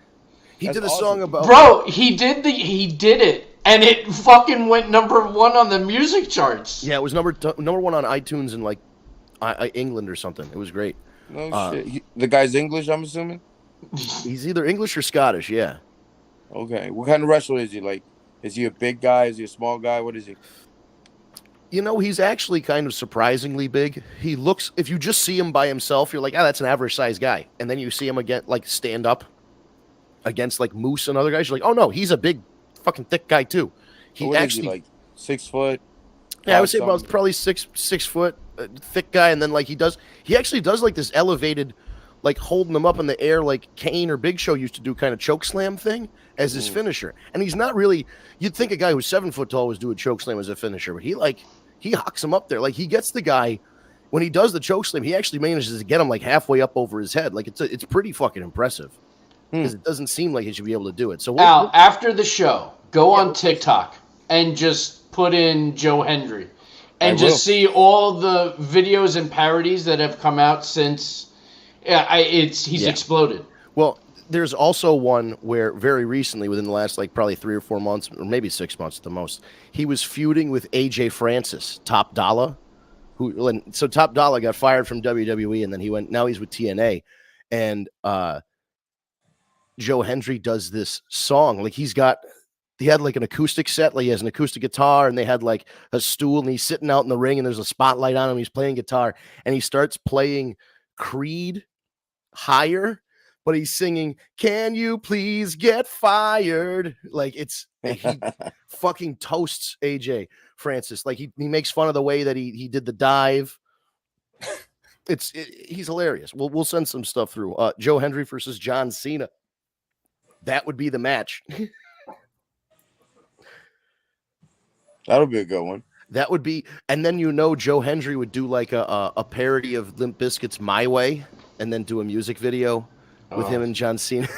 He did a song about... Bro, he did it, and it fucking went #1 on the music charts. Yeah, it was number one on iTunes in like England or something. It was great. No shit. The guy's English, I'm assuming? He's either English or Scottish, yeah. Okay. What kind of wrestler is he? Like, is he a big guy? Is he a small guy? What is he? You know, he's actually kind of surprisingly big. He looks, if you just see him by himself, you're like, that's an average size guy. And then you see him again, like stand up against like Moose and other guys. You're like, oh no, he's a big fucking thick guy too. He what actually is he, like 6 foot. Yeah, I would say about probably 6 foot, thick guy, and then like he actually does like this elevated, like holding them up in the air like Kane or Big Show used to do, kind of choke slam thing as his finisher. And he's not really. You'd think a guy who's 7 foot tall was do a choke slam as a finisher, but he hocks him up there. Like he gets the guy when he does the choke slam. He actually manages to get him like halfway up over his head. Like it's pretty fucking impressive because it doesn't seem like he should be able to do it. So Al, after the show, go on TikTok and just put in Joe Hendry and just see all the videos and parodies that have come out since. Yeah, he's exploded. Well, there's also one where very recently, within the last like probably 3 or 4 months, or maybe 6 months at the most, he was feuding with AJ Francis, Top Dollar. So Top Dollar got fired from WWE, and then now he's with TNA, and Joe Hendry does this song. Like he had like an acoustic set, like he has an acoustic guitar, and they had like a stool, and he's sitting out in the ring, and there's a spotlight on him. He's playing guitar, and he starts playing Creed higher, but he's singing, "Can you please get fired?" Like he fucking toasts AJ Francis. Like he makes fun of the way that he did the dive. He's hilarious. We'll send some stuff through. Joe Hendry versus John Cena. That would be the match. That'll be a good one. That would be, and then Joe Hendry would do like a parody of Limp Bizkit's "My Way," and then do a music video with him and John Cena.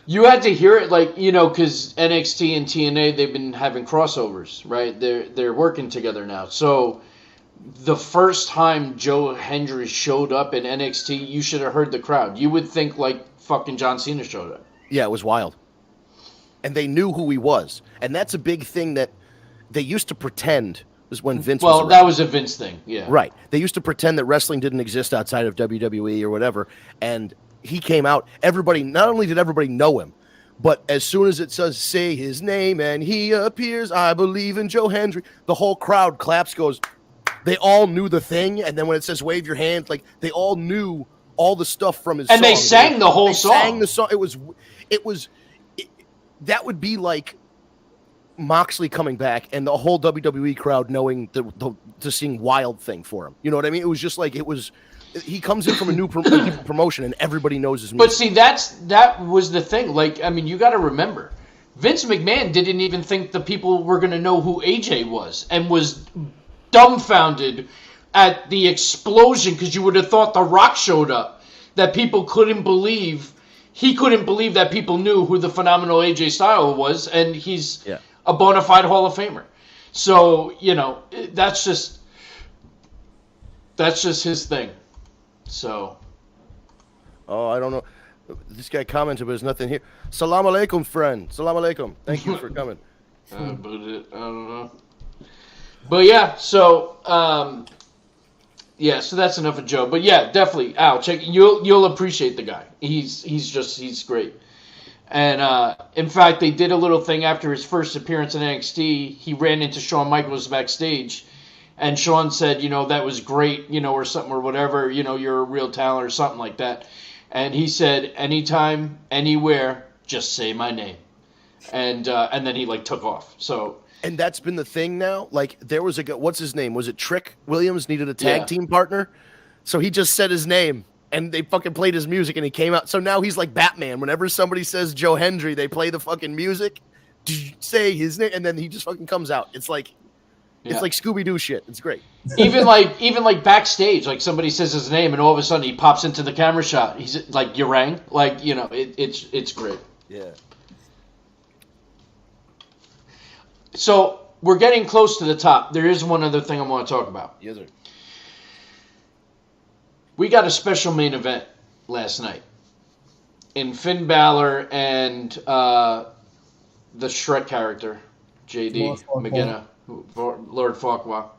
You had to hear it, like, because NXT and TNA, they've been having crossovers, right? They're working together now. So the first time Joe Hendry showed up in NXT, you should have heard the crowd. You would think like fucking John Cena showed up. Yeah, it was wild. And they knew who he was. And that's a big thing that they used to pretend was when Vince was around. That was a Vince thing, yeah. Right. They used to pretend that wrestling didn't exist outside of WWE or whatever. And he came out. Not only did everybody know him, but as soon as it says, "Say his name," and he appears, "I believe in Joe Hendry," the whole crowd claps, goes. They all knew the thing. And then when it says "wave your hand," like they all knew all the stuff from his song. And they sang the whole song. Sang the song. That would be like Moxley coming back and the whole WWE crowd knowing the seeing Wild thing for him. You know what I mean? It was just like he comes in from a new promotion and everybody knows his music. But see, that was the thing. Like, I mean, you got to remember, Vince McMahon didn't even think the people were going to know who AJ was, and was dumbfounded at the explosion, because you would have thought The Rock showed up, that people couldn't believe. He couldn't believe that people knew who the phenomenal AJ Styles was, and he's a bona fide Hall of Famer. So, that's just his thing. So. Oh, I don't know. This guy commented, but there's nothing here. Salam alaikum, friend. Salam alaikum. Thank you for coming. I don't know. But yeah, so so that's enough of Joe. But yeah, definitely, Al, check. You'll appreciate the guy. He's great. And in fact, they did a little thing after his first appearance in NXT. He ran into Shawn Michaels backstage, and Shawn said, that was great, or something or whatever. You're a real talent or something like that. And he said, anytime, anywhere, just say my name. And then he took off. So. And that's been the thing now. Like, there was what's his name? Was it Trick Williams needed a tag team partner? So he just said his name, and they fucking played his music, and he came out. So now he's like Batman. Whenever somebody says Joe Hendry, they play the fucking music, say his name, and then he just fucking comes out. It's like Scooby-Doo shit. It's great. Even like backstage, like somebody says his name, and all of a sudden he pops into the camera shot. He's like, "You rang?" Like, it's great. Yeah. So we're getting close to the top. There is one other thing I want to talk about. Yes, sir. We got a special main event last night in Finn Balor and the Shrek character, JD McGinnis, Lord Farquaad,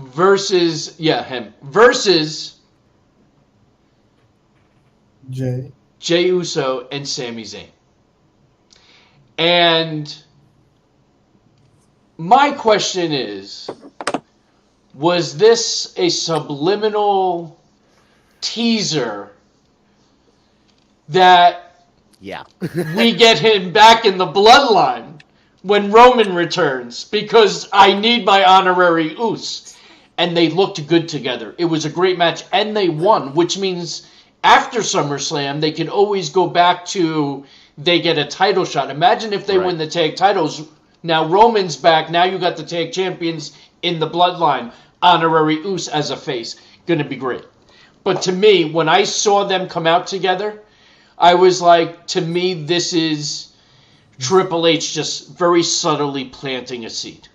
versus Jey Uso and Sami Zayn. And my question is, was this a subliminal teaser that we get him back in the bloodline when Roman returns because I need my honorary Uso. And they looked good together. It was a great match, and they won, which means after SummerSlam, they can always go back to they get a title shot. Imagine if they win the tag titles. Now Roman's back. Now you got the tag champions in the bloodline. Honorary Uso as a face. Going to be great. But to me, when I saw them come out together, I was like, to me, this is Triple H just very subtly planting a seed.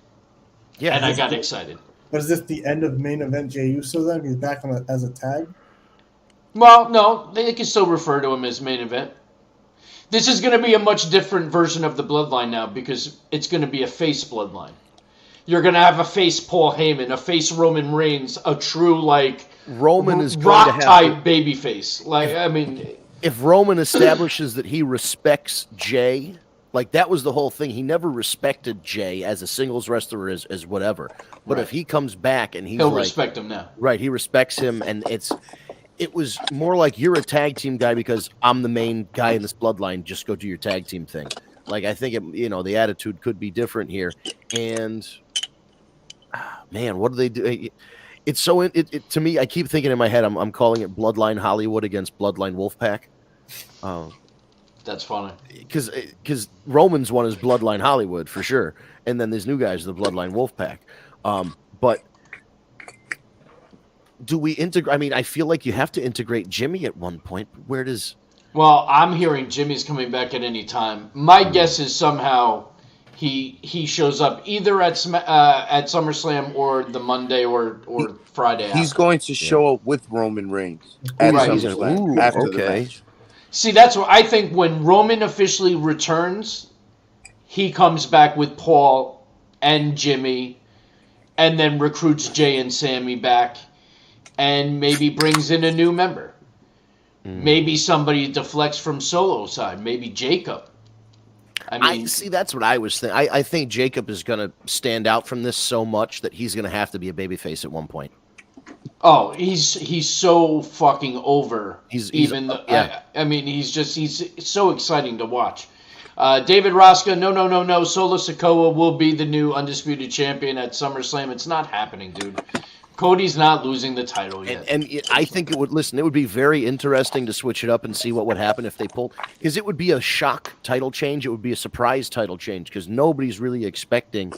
Yeah, and I got excited. But is this the end of main event Jey Uso then? He's back on as a tag? Well, no, they can still refer to him as main event. This is going to be a much different version of the bloodline now because it's going to be a face bloodline. You're going to have a face Paul Heyman, a face Roman Reigns, a true Roman is rock going to type baby face. If Roman establishes that he respects Jey, that was the whole thing. He never respected Jey as a singles wrestler as whatever. But if he comes back and he'll respect him now. Right, he respects him, and it was more like you're a tag team guy because I'm the main guy in this bloodline. Just go do your tag team thing. I think the attitude could be different here. And man, what do they do? It's so to me. I keep thinking in my head, I'm calling it Bloodline Hollywood against Bloodline Wolfpack. That's funny. Because Roman's one is Bloodline Hollywood for sure, and then there's new guys, the Bloodline Wolfpack. But do we integrate? I mean, I feel like you have to integrate Jimmy at one point. Where does? Well, I'm hearing Jimmy's coming back at any time. My guess is somehow he shows up either at SummerSlam or the Monday or Friday. He's going to show up with Roman Reigns at SummerSlam after the match. See, that's what I think. When Roman officially returns, he comes back with Paul and Jimmy, and then recruits Jey and Sammy back, and maybe brings in a new member. Maybe somebody deflects from Solo side. Maybe Jacob. I see. That's what I was thinking. I think Jacob is going to stand out from this so much that he's going to have to be a babyface at one point. Oh, he's so fucking over. He's so exciting to watch. David Rosca, no. Solo Sikoa will be the new undisputed champion at SummerSlam. It's not happening, dude. Cody's not losing the title yet. And I think it would be very interesting to switch it up and see what would happen if they pulled, because it would be a shock title change. It would be a surprise title change because nobody's really expecting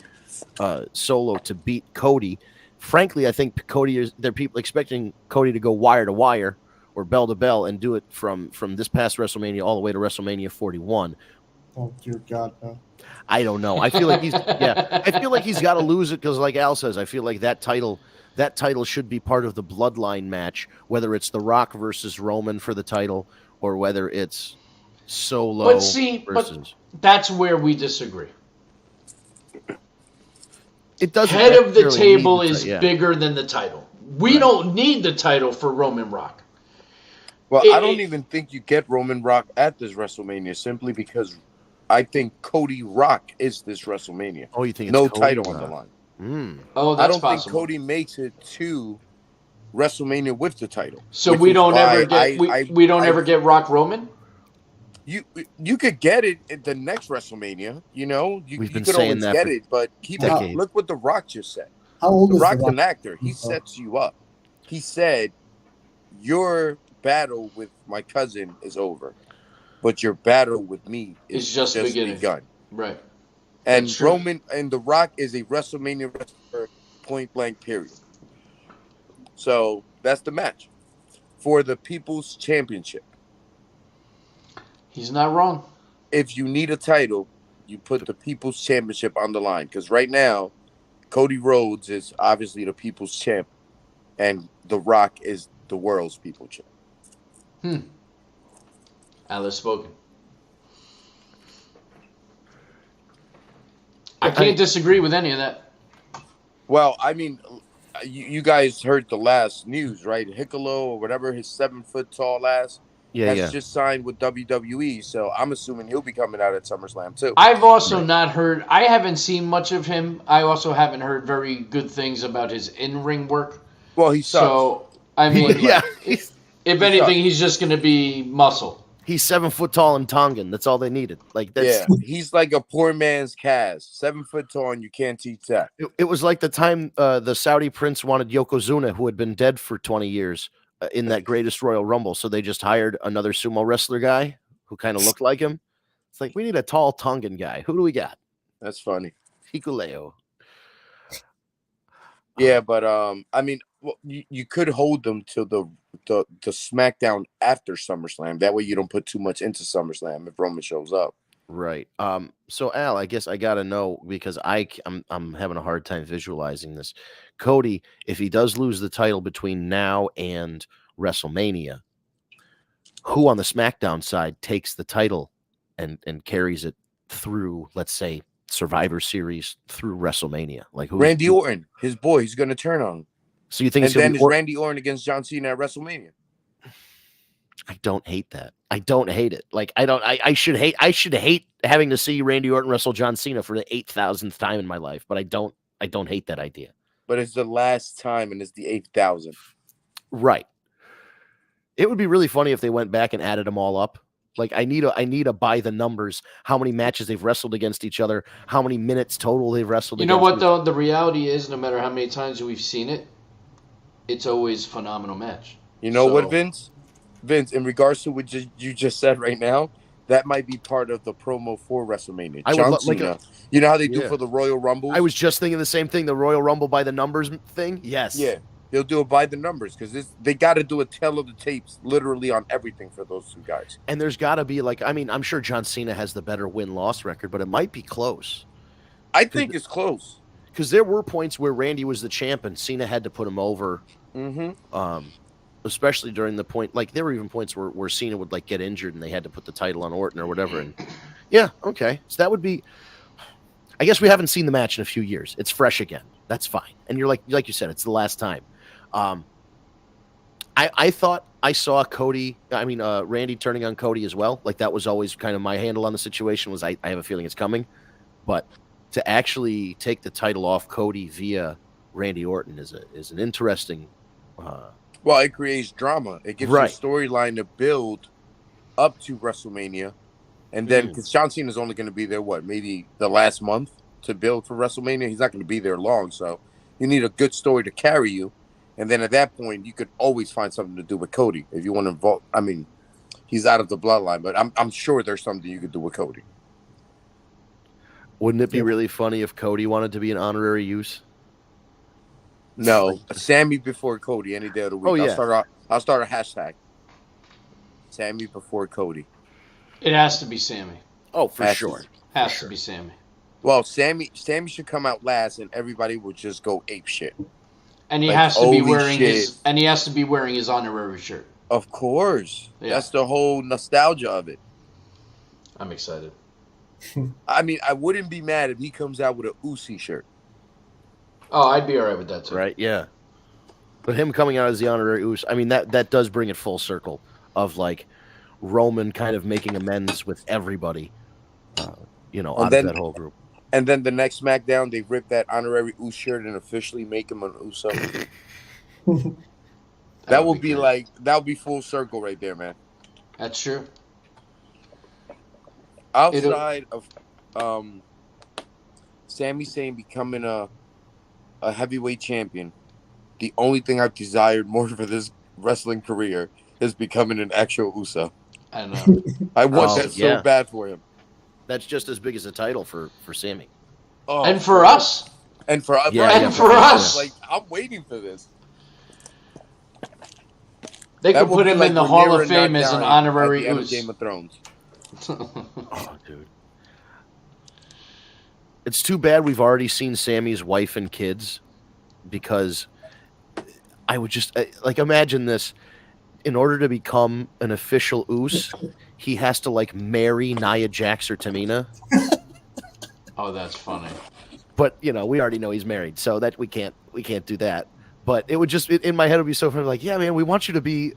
Solo to beat Cody. Frankly, I think they're people expecting Cody to go wire to wire or bell to bell and do it from this past WrestleMania all the way to WrestleMania 41. Oh dear God, no. I don't know. I feel like he's got to lose it because, like Al says, I feel like that title should be part of the bloodline match, whether it's The Rock versus Roman for the title or whether it's Solo versus. But that's where we disagree. It doesn't. Head of the table is bigger than the title. We don't need the title for Roman Rock. Well, I don't even think you get Roman Rock at this WrestleMania simply because I think Cody Rock is this WrestleMania. Oh, you think no Cody title Rock on the line? Oh, that's possible. I don't think Cody makes it to WrestleMania with the title. So we don't ever get Rock Roman. You could get it at the next WrestleMania. You could always get it, but look what The Rock just said. How old is The Rock's an actor. He sets you up. He said, "Your battle with my cousin is over, but your battle with me is just begun." Right. And Roman and The Rock is a WrestleMania wrestler, point blank, period. So that's the match for the People's Championship. He's not wrong. If you need a title, you put the People's Championship on the line. Because right now, Cody Rhodes is obviously the People's Champ, and The Rock is the World's People's Champ. Alice spoken. I can't disagree with any of that. Well, I mean, you guys heard the last news, right? Hickolo or whatever, his 7-foot-tall ass. That's just signed with WWE, so I'm assuming he'll be coming out at SummerSlam too. I've also not heard. I haven't seen much of him. I also haven't heard very good things about his in-ring work. Well, he sucks. So I mean, if anything, he's just going to be muscle. He's 7 foot tall and Tongan. That's all they needed. Like that's Yeah, he's like a poor man's Kaz. 7 foot tall, and you can't teach that. it was like the time the Saudi prince wanted Yokozuna, who had been dead for 20 years, in that Greatest Royal Rumble. So they just hired another sumo wrestler guy who kind of looked like him. It's like, we need a tall Tongan guy. Who do we got? That's funny. Hikuleo. Yeah, but I mean, well, you could hold them till the SmackDown after SummerSlam. That way, you don't put too much into SummerSlam if Roman shows up. Right. So Al, I guess I gotta know, because I'm having a hard time visualizing this. Cody, if he does lose the title between now and WrestleMania, who on the SmackDown side takes the title and carries it through, let's say, Survivor Series through WrestleMania? Like who? Randy Orton, his boy, he's going to turn on him. So you think And it's gonna then be it's Randy Orton against John Cena at WrestleMania. I don't hate that. I don't hate it. Like I should hate having to see Randy Orton wrestle John Cena for the 8,000th time in my life, but I don't hate that idea. But it's the last time, and it's the 8,000th. Right. It would be really funny if they went back and added them all up. Like I need a by the numbers, how many matches they've wrestled against each other, how many minutes total they've wrestled. You know what though? The reality is, no matter how many times we've seen it, it's always a phenomenal match. You know what, Vince? Vince, in regards to what you just said right now, that might be part of the promo for WrestleMania. John Cena. You know how they do for the Royal Rumble? I was just thinking the same thing. The Royal Rumble by the numbers thing. Yes. Yeah. They'll do it by the numbers because they got to do a tell of the tapes literally on everything for those two guys. And there's got to be I'm sure John Cena has the better win-loss record, but it might be close. I think it's close. Because there were points where Randy was the champ and Cena had to put him over. Mm-hmm. Especially during the point, like there were even points where Cena would like get injured and they had to put the title on Orton or whatever. And yeah, okay. So that would be, I guess we haven't seen the match in a few years. It's fresh again. That's fine. And you're like you said, it's the last time. I thought I saw Randy turning on Cody as well. Like that was always kind of my handle on the situation, was I have a feeling it's coming, but to actually take the title off Cody via Randy Orton is an interesting, well, it creates drama. It gives you a storyline to build up to WrestleMania. And then, because John Cena is only going to be there, maybe the last month to build for WrestleMania? He's not going to be there long. So you need a good story to carry you. And then at that point, you could always find something to do with Cody if you want to involve. I mean, he's out of the bloodline, but I'm sure there's something you could do with Cody. Wouldn't it be really funny if Cody wanted to be an honorary use? No, Sammy before Cody any day of the week. Oh, yeah. I'll start a hashtag. Sammy before Cody. It has to be Sammy. Oh, for sure. Has to be Sammy. Well, Sammy should come out last, and everybody will just go ape shit. And he has to be wearing his honorary shirt. Of course, that's the whole nostalgia of it. I'm excited. I mean, I wouldn't be mad if he comes out with a Uzi shirt. Oh, I'd be all right with that too. Right? Yeah. But him coming out as the honorary Uso, I mean, that does bring it full circle of like Roman kind of making amends with everybody, out of that whole group. And then the next SmackDown, they rip that honorary Uso shirt and officially make him an Uso. that would be full circle right there, man. That's true. Outside of Sami Zayn becoming a heavyweight champion, the only thing I've desired more for this wrestling career is becoming an actual Uso. I know. I want that so bad for him. That's just as big as a title for Sammy. Oh, and for us. And for us. And for us. Like, I'm waiting for this. They could put him in the Hall of Fame as an honorary Uso. Game of Thrones. Oh, dude. It's too bad we've already seen Sammy's wife and kids, because I would just imagine this. In order to become an official Uso, he has to marry Nia Jax or Tamina. Oh, that's funny. But we already know he's married, so that we can't do that. But it would just in my head it would be so funny. Like, yeah, man, we want you to be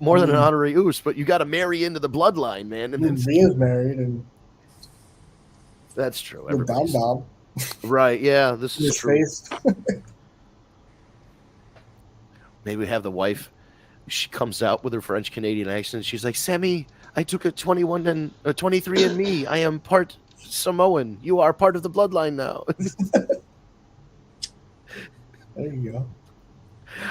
more than an honorary Uso, but you got to marry into the bloodline, man. And then he is married, and that's true. Dom. Right? Yeah, this is true. Face. Maybe we have the wife. She comes out with her French Canadian accent. She's like, "Sammy, I took a 23andMe. I am part Samoan. You are part of the bloodline now. There you go.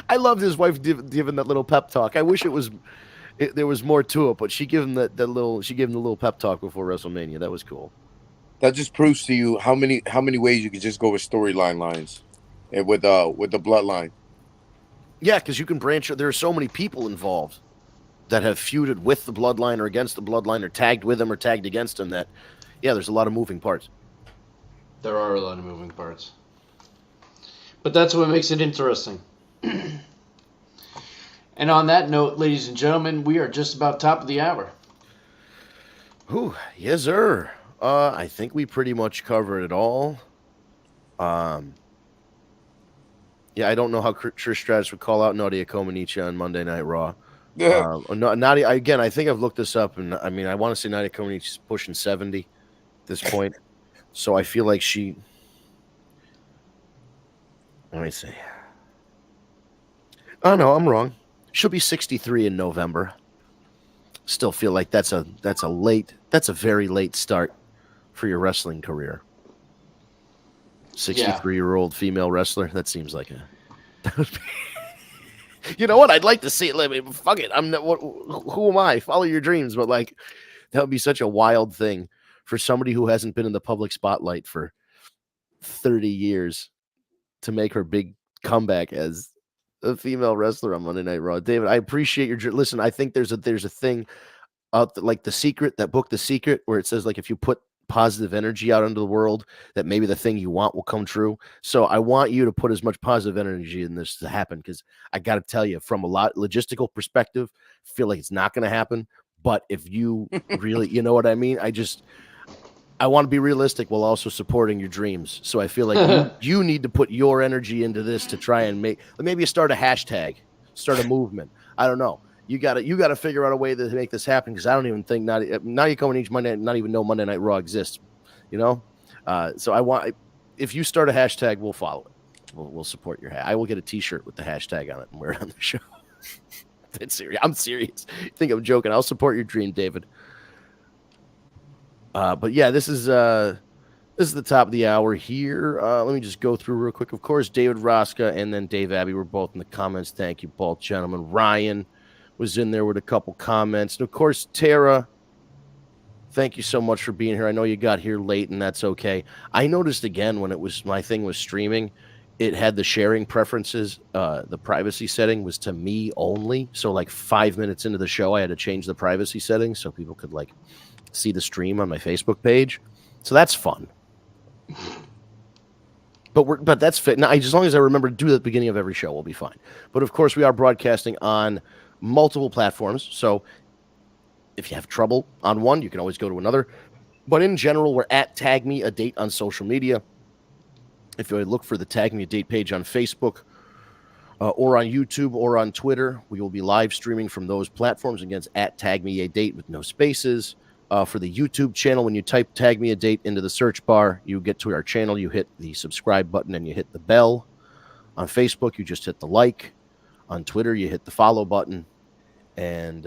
I loved his wife giving that little pep talk. I wish there was more to it, but she gave him the little pep talk before WrestleMania. That was cool. That just proves to you how many ways you could just go with storyline lines, and with the bloodline. Yeah, because you can branch. There are so many people involved that have feuded with the bloodline or against the bloodline or tagged with them or tagged against them. That, yeah, there's a lot of moving parts. There are a lot of moving parts. But that's what makes it interesting. And on that note, ladies and gentlemen, we are just about top of the hour. Ooh, yes, sir. I think we pretty much covered it all. Yeah, I don't know how Trish Stratus would call out Nadia Comaneci on Monday Night Raw. Yeah. Nadia, again, I think I've looked this up, and I mean, I want to say Nadia Comaneci's pushing 70 at this point. So I feel like she... Let me see. Oh, no, I'm wrong. She'll be 63 in November. Still feel like that's a very late start for your wrestling career. 63-year-old female wrestler. That seems like you know what? I'd like to see it. Fuck it. Who am I? Follow your dreams. But like, that would be such a wild thing for somebody who hasn't been in the public spotlight for 30 years to make her big comeback as a female wrestler on Monday Night Raw. David, I appreciate your listen. I think there's a thing out like The Secret, that book, The Secret, where it says like if you put positive energy out into the world, that maybe the thing you want will come true. So I want you to put as much positive energy in this to happen, because I got to tell you, from a logistical perspective, I feel like it's not going to happen. But if you really, you know what I mean? I want to be realistic while also supporting your dreams. So I feel like you need to put your energy into this to try and maybe start a hashtag, start a movement. I don't know. You got to figure out a way to make this happen, because I don't even think Nadia Comaneci Monday, not even know Monday Night Raw exists. You know, so if you start a hashtag, we'll follow it. We'll support your I will get a T-shirt with the hashtag on it and wear it on the show. I'm serious. You think I'm joking? I'll support your dream, David. But yeah, this is the top of the hour here. Let me just go through real quick. Of course, David Rosca and then Dave Abbey were both in the comments. Thank you, both gentlemen. Ryan was in there with a couple comments. And of course, Tara, thank you so much for being here. I know you got here late, and that's okay. I noticed again when my thing was streaming, it had the sharing preferences. The privacy setting was to me only. So like 5 minutes into the show, I had to change the privacy settings so people could like see the stream on my Facebook page. So that's fun. But that's fit. Now, as long as I remember to do that at the beginning of every show, we'll be fine. But of course, we are broadcasting on multiple platforms. So if you have trouble on one, you can always go to another. But in general, we're at Tag Me a Date on social media. If you look for the Tag Me a Date page on Facebook or on YouTube or on Twitter, we will be live streaming from those platforms. Again, at Tag Me a Date with no spaces. For the YouTube channel, when you type Tag Me a Date into the search bar, you get to our channel. You hit the subscribe button and you hit the bell. On Facebook, you just hit the like. On Twitter, you hit the follow button. And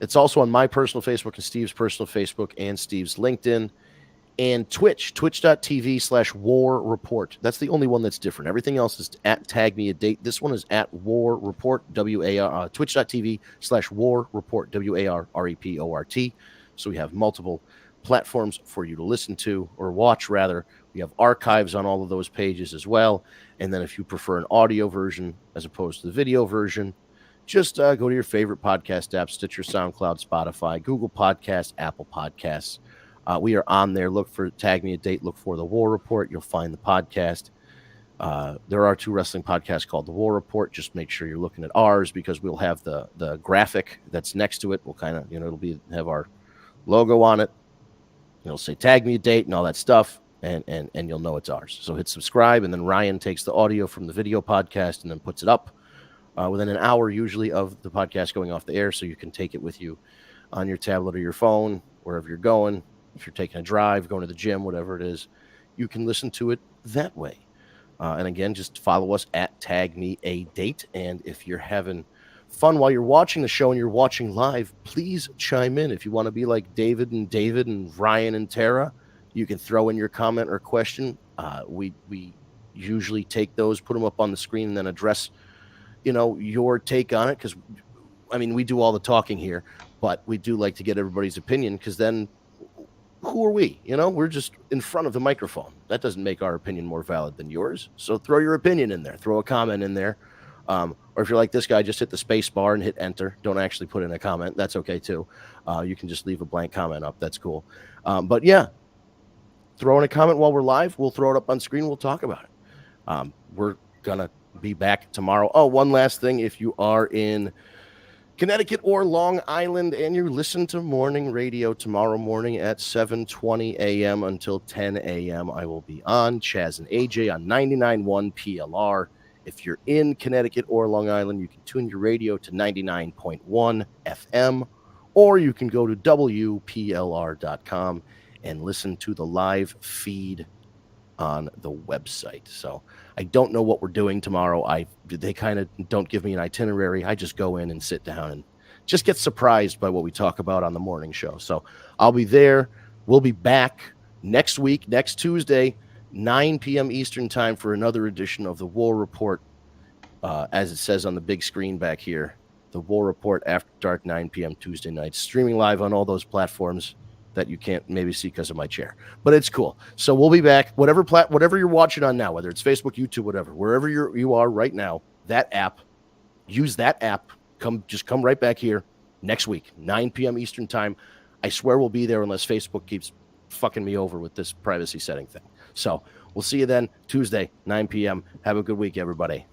it's also on my personal Facebook and Steve's personal Facebook and Steve's LinkedIn. And twitch.tv/War Report. That's the only one that's different. Everything else is at Tag Me a Date. This one is at War Report, WAR, twitch.tv/War Report, WARREPORT. So we have multiple platforms for you to listen to or watch, rather. We have archives on all of those pages as well. And then if you prefer an audio version as opposed to the video version, just go to your favorite podcast app, Stitcher, SoundCloud, Spotify, Google Podcasts, Apple Podcasts. We are on there. Look for Tag Me a Date. Look for The War Report. You'll find the podcast. There are 2 wrestling podcasts called The War Report. Just make sure you're looking at ours, because we'll have the graphic that's next to it. We'll kind of, it'll have our logo on it. It'll say Tag Me a Date and all that stuff, and you'll know it's ours. So hit subscribe, and then Ryan takes the audio from the video podcast and then puts it up within an hour usually of the podcast going off the air, so you can take it with you on your tablet or your phone, wherever you're going. If you're taking a drive, going to the gym, whatever it is, you can listen to it that way. And again, just follow us at Tag Me a Date. And if you're having fun while you're watching the show and you're watching live. Please chime in if you want to be like David and Ryan and Tara. You can throw in your comment or question. We usually take those, put them up on the screen, and then address, your take on it. Because, we do all the talking here, but we do like to get everybody's opinion, because then who are we? We're just in front of the microphone. That doesn't make our opinion more valid than yours. So throw your opinion in there. Throw a comment in there. Or if you're like this guy, just hit the space bar and hit enter. Don't actually put in a comment. That's okay, too. You can just leave a blank comment up. That's cool. But, yeah, throw in a comment while we're live. We'll throw it up on screen. We'll talk about it. We're going to be back tomorrow. Oh, one last thing. If you are in Connecticut or Long Island and you listen to morning radio tomorrow morning at 7:20 a.m. until 10 a.m., I will be on Chaz and AJ on 99.1 PLR. If you're in Connecticut or Long Island, you can tune your radio to 99.1 FM, or you can go to WPLR.com and listen to the live feed on the website. So I don't know what we're doing tomorrow. They kind of don't give me an itinerary. I just go in and sit down and just get surprised by what we talk about on the morning show. So I'll be there. We'll be back next week, next Tuesday, 9 p.m. Eastern time for another edition of the War Report. As it says on the big screen back here, the War Report After Dark, 9 p.m. Tuesday night, streaming live on all those platforms that you can't maybe see because of my chair, but it's cool. So we'll be back. Whatever you're watching on now, whether it's Facebook, YouTube, whatever, wherever you are right now, use that app. Come right back here next week, 9 p.m. Eastern time. I swear we'll be there unless Facebook keeps fucking me over with this privacy setting thing. So we'll see you then Tuesday, 9 p.m. Have a good week, everybody.